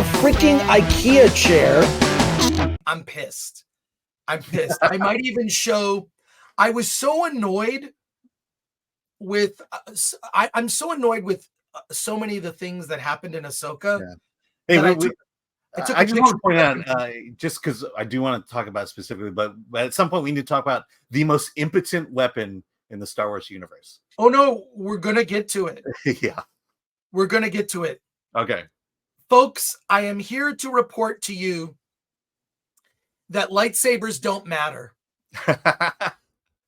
a freaking IKEA chair. I'm pissed. I might even show. I was so annoyed with. I'm so annoyed with so many of the things that happened in Ahsoka. Yeah. Hey, I just want to point out, just because I do want to talk about it specifically, but at some point we need to talk about the most impotent weapon in the Star Wars universe. Oh no, we're gonna get to it. Yeah, we're gonna get to it. Okay, folks, I am here to report to you that lightsabers don't matter.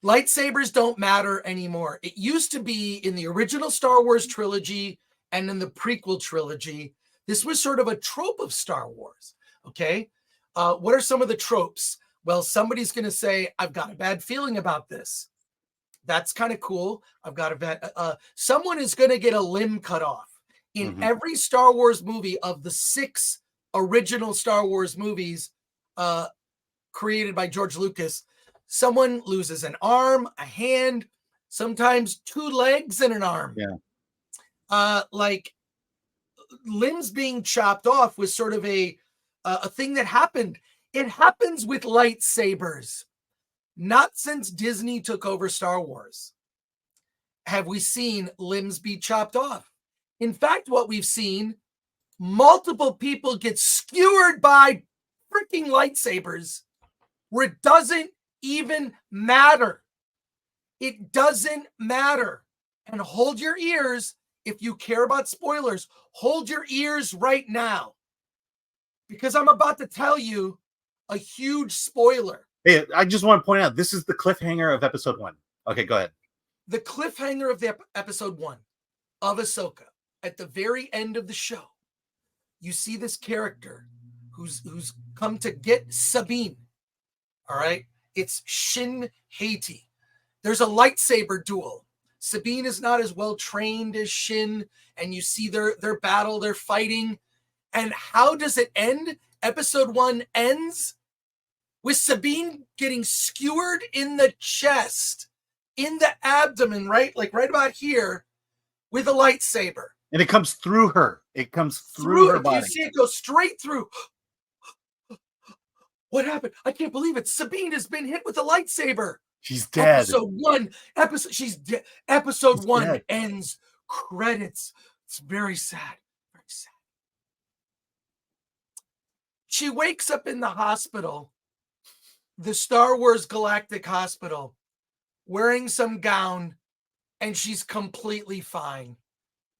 Lightsabers don't matter anymore. It used to be in the original Star Wars trilogy and in the prequel trilogy. This was sort of a trope of Star Wars. Okay. What are some of the tropes? Well, somebody's going to say, I've got a bad feeling about this. That's kind of cool. I've got a bad, someone is going to get a limb cut off. In every Star Wars movie of the 6 original Star Wars movies created by George Lucas, someone loses an arm, a hand, sometimes 2 legs and an arm. Yeah. Like limbs being chopped off was sort of a thing that happened. It happens with lightsabers. Not since Disney took over Star Wars have we seen limbs be chopped off. In fact, what we've seen, multiple people get skewered by freaking lightsabers where it doesn't even matter. It doesn't matter. And hold your ears. If you care about spoilers, hold your ears right now, because I'm about to tell you a huge spoiler. Hey, I just want to point out, this is the cliffhanger of episode 1. Okay, go ahead. The cliffhanger of the episode 1 of Ahsoka. At the very end of the show, you see this character who's come to get Sabine. All right. It's Shin Hati. There's a lightsaber duel. Sabine is not as well trained as Shin, and you see their battle, they're fighting. And how does it end? Episode 1 ends with Sabine getting skewered in the chest, in the abdomen, right? Like right about here, with a lightsaber. And it comes through her. It comes through her body. You see it go straight through. What happened? I can't believe it. Sabine has been hit with a lightsaber. She's dead. Episode 1 ends. Credits. It's very sad. Very sad. She wakes up in the hospital, the Star Wars Galactic Hospital, wearing some gown, and she's completely fine.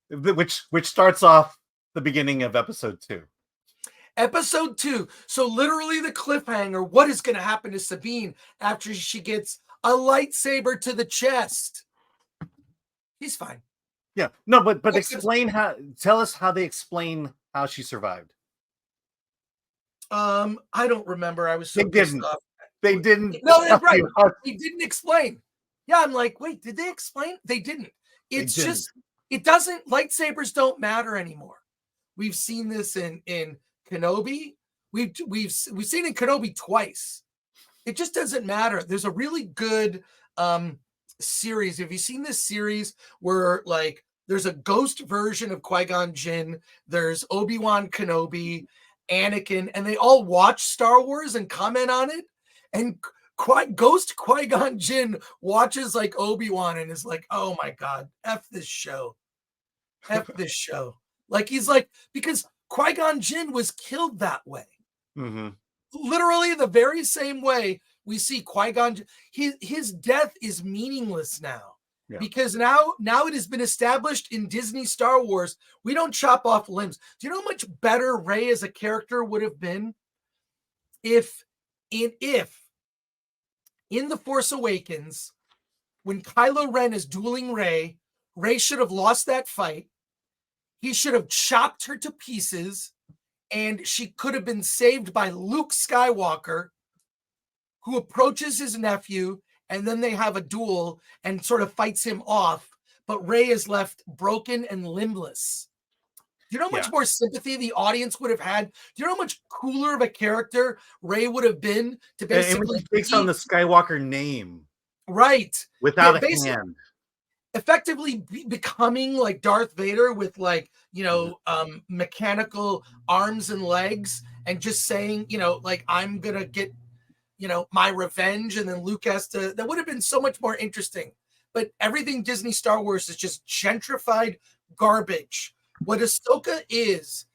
Which starts off the beginning of episode 2. Episode 2. So literally the cliffhanger, what is going to happen to Sabine after she gets a lightsaber to the chest? He's fine. Yeah. No, but explain how, tell us how they explain how she survived. I don't remember. I was so pissed off. They didn't. No, that's right. They didn't explain. Yeah, I'm like, wait, did they explain? They didn't. It's just, it doesn't, lightsabers don't matter anymore. We've seen this in Kenobi. We've seen it in Kenobi twice. It just doesn't matter. There's a really good series. Have you seen this series where like there's a ghost version of Qui-Gon Jinn, there's Obi-Wan Kenobi, Anakin, and they all watch Star Wars and comment on it? And Ghost Qui-Gon Jinn watches like Obi-Wan and is like, oh my God, F this show. F this show. Like he's like, because Qui-Gon Jinn was killed that way. Literally the very same way we see Qui-Gon. His death is meaningless now. Yeah. Because now it has been established in Disney Star Wars, we don't chop off limbs. Do you know how much better Rey as a character would have been if in The Force Awakens, when Kylo Ren is dueling Rey should have lost that fight. He should have chopped her to pieces, and she could have been saved by Luke Skywalker, who approaches his nephew, and then they have a duel and sort of fights him off. But Rey is left broken and limbless. Do you know how much more sympathy the audience would have had? Do you know how much cooler of a character Rey would have been to basically... It was based on the Skywalker name. Right. Without a hand. effectively becoming like Darth Vader with like, you know, mechanical arms and legs, and just saying, you know, like, I'm gonna get, you know, my revenge, and then Luke has to. That would have been so much more interesting. But everything Disney Star Wars is just gentrified garbage. What Ahsoka is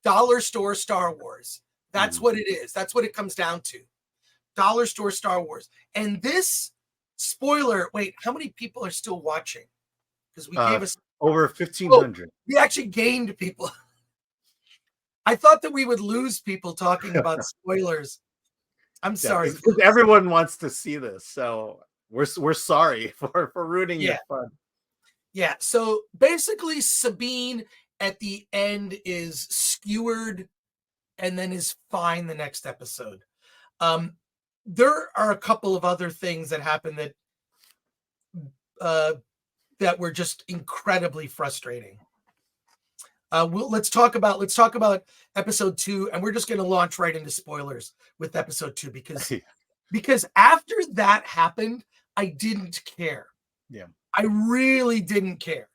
dollar store Star Wars. That's what it is. That's what it comes down to. Dollar store Star Wars. And this spoiler, wait, how many people are still watching? Because we gave us over 1,500. We actually gained people. I thought that we would lose people talking about spoilers. I'm sorry. Because everyone wants to see this. So we're sorry for ruining your fun. Yeah. So basically, Sabine at the end is skewered and then is fine the next episode. There are a couple of other things that happen that were just incredibly frustrating. Let's talk about episode 2, and we're just going to launch right into spoilers with episode 2 because after that happened, I didn't care. Yeah, I really didn't care.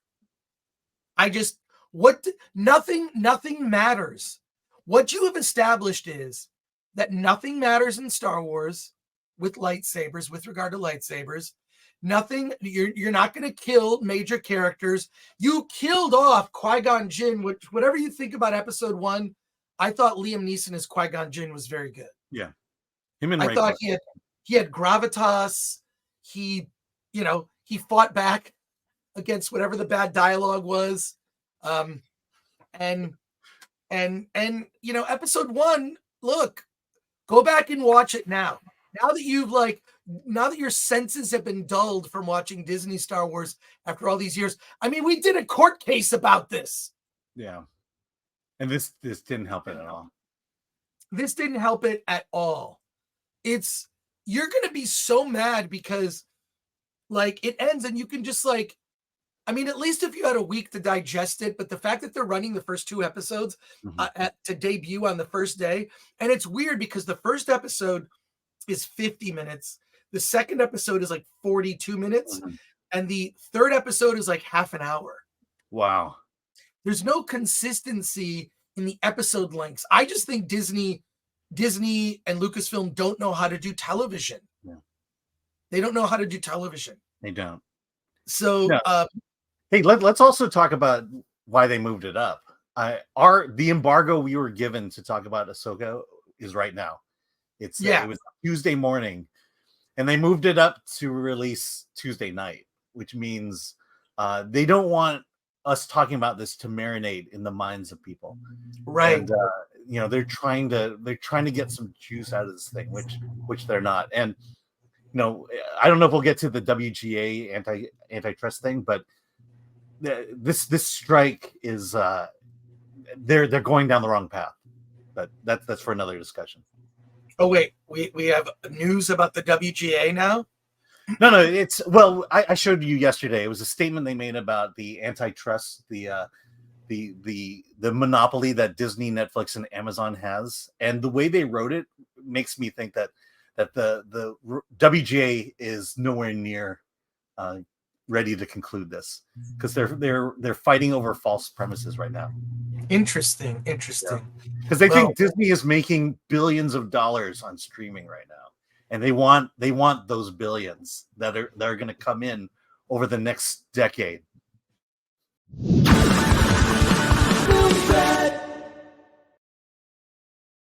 Nothing matters. What you have established is that nothing matters in Star Wars with lightsabers, with regard to lightsabers. Nothing, you're not going to kill major characters. You killed off Qui-Gon Jinn, which, whatever you think about episode 1, I thought Liam Neeson as Qui-Gon Jinn was very good. Yeah. Him and I thought he had gravitas. He fought back against whatever the bad dialogue was. And episode 1, look, go back and watch it now. Now that your senses have been dulled from watching Disney Star Wars after all these years. I mean, we did a court case about this. Yeah. And this didn't help it at all. This didn't help it at all. You're going to be so mad because like it ends and you can just like, I mean, at least if you had a week to digest it, but the fact that they're running the first 2 episodes to debut on the first day. And it's weird because the first episode is 50 minutes. The second episode is like 42 minutes. And the third episode is like half an hour. Wow. There's no consistency in the episode lengths. I just think Disney and Lucasfilm don't know how to do television. Yeah. They don't know how to do television. They don't. So, no. Hey, let's also talk about why they moved it up. The embargo we were given to talk about Ahsoka is right now. It was Tuesday morning, and they moved it up to release Tuesday night, which means they don't want us talking about this to marinate in the minds of people, right? And, they're trying to get some juice out of this thing, which they're not. And I don't know if we'll get to the WGA antitrust thing, but this strike is they're going down the wrong path. But that's for another discussion. Oh wait, we have news about the WGA now? No, I showed you yesterday. It was a statement they made about the antitrust, the monopoly that Disney, Netflix, and Amazon has, and the way they wrote it makes me think that the WGA is nowhere near ready to conclude this because they're fighting over false premises right now. Interesting. Because they think Disney is making billions of dollars on streaming right now, and they want those billions that are going to come in over the next decade.